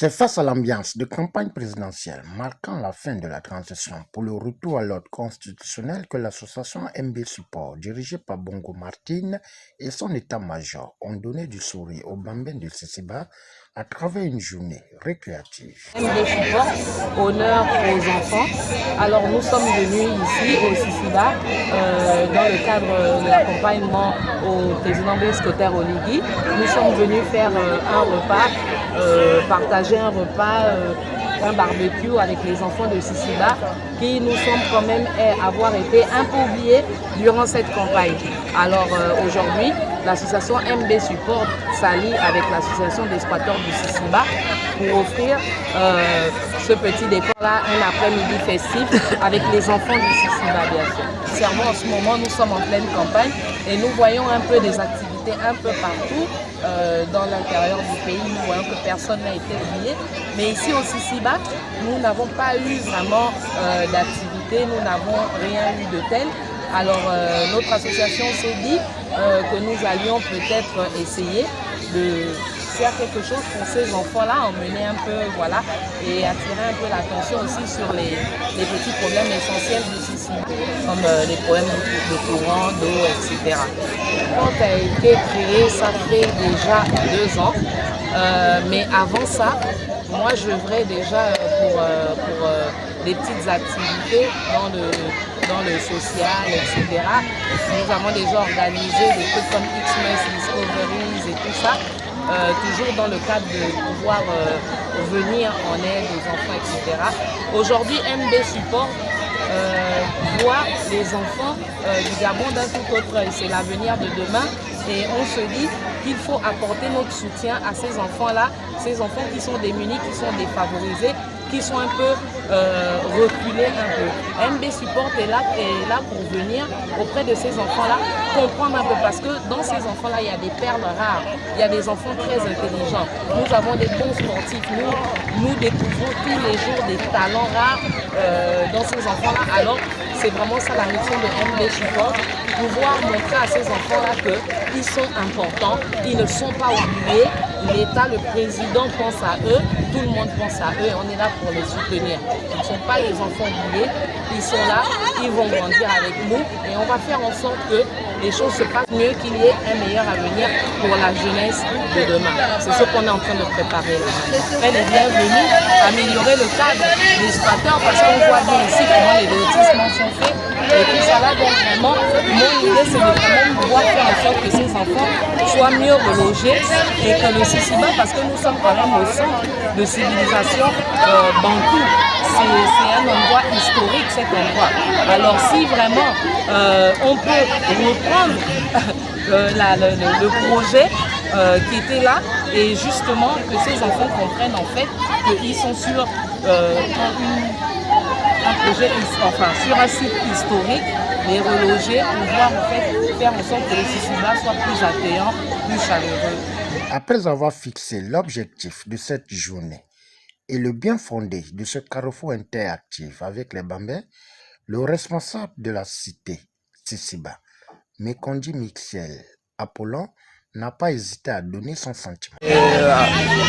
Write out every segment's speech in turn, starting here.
C'est face à l'ambiance de campagne présidentielle marquant la fin de la transition pour le retour à l'ordre constitutionnel que l'association MB Support, dirigée par Bongo Martin et son état-major, ont donné du sourire aux bambins de Sisiba à travers une journée récréative. MB Support, honneur aux enfants. Alors nous sommes venus ici au Sisiba dans le cadre de l'accompagnement au président Blaise Kotter Oligui. Nous sommes venus faire un repas, partager un repas, un barbecue avec les enfants de Sisiba qui nous semblent quand même avoir été un peu oubliés durant cette campagne. Alors aujourd'hui, l'association MB Support s'allie avec l'association des squatteurs du Sisiba pour offrir ce petit décor-là, un après-midi festif avec les enfants du Sisiba, bien sûr. Sincèrement, en ce moment, nous sommes en pleine campagne et nous voyons un peu des activités un peu partout dans l'intérieur du pays. Nous voyons que personne n'a été oublié. Mais ici au Sisiba, nous n'avons pas eu vraiment d'activité, nous n'avons rien eu de tel. Alors notre association s'est dit que nous allions peut-être essayer de faire quelque chose pour ces enfants-là, emmener un peu, voilà, et attirer un peu l'attention aussi sur les petits problèmes essentiels du Sisiba, comme les problèmes de courant, d'eau, etc. Quand a été créé, ça fait déjà 2 ans, mais avant ça, moi je voudrais déjà pour des petites activités dans le social, etc. Nous avons déjà organisé des trucs comme Xmas, Discoveries et tout ça, toujours dans le cadre de pouvoir venir en aide aux enfants, etc. Aujourd'hui, MB Support voit les enfants du Gabon d'un tout autre œil. C'est l'avenir de demain et on se dit qu'il faut apporter notre soutien à ces enfants-là, ces enfants qui sont démunis, qui sont défavorisés, qui sont un peu reculés un peu. MB Support est là pour venir auprès de ces enfants-là, comprendre un peu, parce que dans ces enfants-là, il y a des perles rares, il y a des enfants très intelligents. Nous avons des bons sportifs, nous découvrons tous les jours des talents rares dans ces enfants-là. Alors, c'est vraiment ça la mission de MB Support, pouvoir montrer à ces enfants-là qu'ils sont importants, ils ne sont pas oubliés. L'État, le président pense à eux, tout le monde pense à eux et on est là pour les soutenir. Ce ne sont pas les enfants oubliés, ils sont là, ils vont grandir avec nous et on va faire en sorte que les choses se passent mieux, qu'il y ait un meilleur avenir pour la jeunesse de demain. C'est ce qu'on est en train de préparer là. Elle est bienvenue améliorer le cadre des squatteurs parce qu'on voit bien ici comment les lotissements sont faits et tout ça là. Donc vraiment, mon idée c'est de vraiment pouvoir faire en sorte que ces enfants soient mieux relogés et que le Sisiba, parce que nous sommes quand même au centre de civilisation bantou. C'est un endroit historique, cet endroit. Alors si vraiment on peut reprendre le projet qui était là et justement que ces enfants comprennent en fait qu'ils sont sur un projet, enfin sur un site historique, les reloger, pouvoir en fait faire en sorte que le Sisiba soit plus accueillant, plus chaleureux. Après avoir fixé l'objectif de cette journée et le bien fondé de ce carrefour interactif avec les Bambins, le responsable de la cité Sisiba, Mekondi Michel Apollon, n'a pas hésité à donner son sentiment.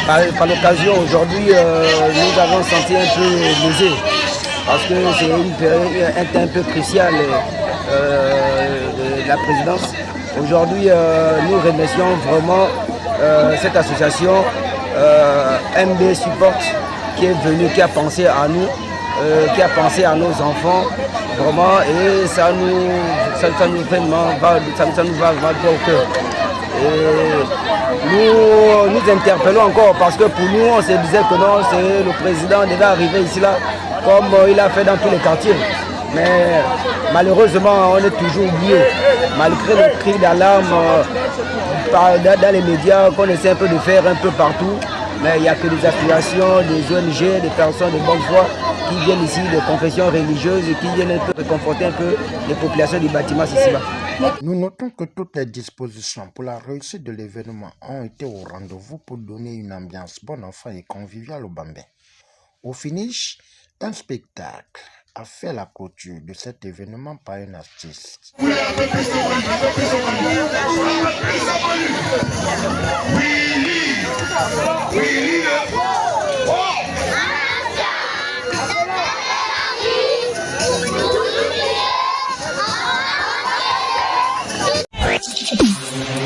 Par l'occasion, aujourd'hui, nous avons senti un peu lésés parce que c'est une période un peu cruciale de la présidence. Aujourd'hui, nous remercions vraiment cette association MB Support qui est venue, qui a pensé à nous, qui a pensé à nos enfants, vraiment, et ça nous va droit au cœur. Et nous interpellons encore parce que pour nous, on se disait que non, c'est le président devait arriver ici là, comme il a fait dans tous les quartiers. Mais malheureusement, on est toujours oublié, malgré les cris d'alarme dans les médias qu'on essaie un peu de faire un peu partout. Mais il n'y a que des associations, des ONG, des personnes de bonne foi qui viennent ici, des confessions religieuses et qui viennent un peu réconforter un peu les populations du bâtiment Sisiba. Nous notons que toutes les dispositions pour la réussite de l'événement ont été au rendez-vous pour donner une ambiance bon enfant et conviviale aux Bambins. Au finish, un spectacle a fait la clôture de cet événement par un artiste. Merci.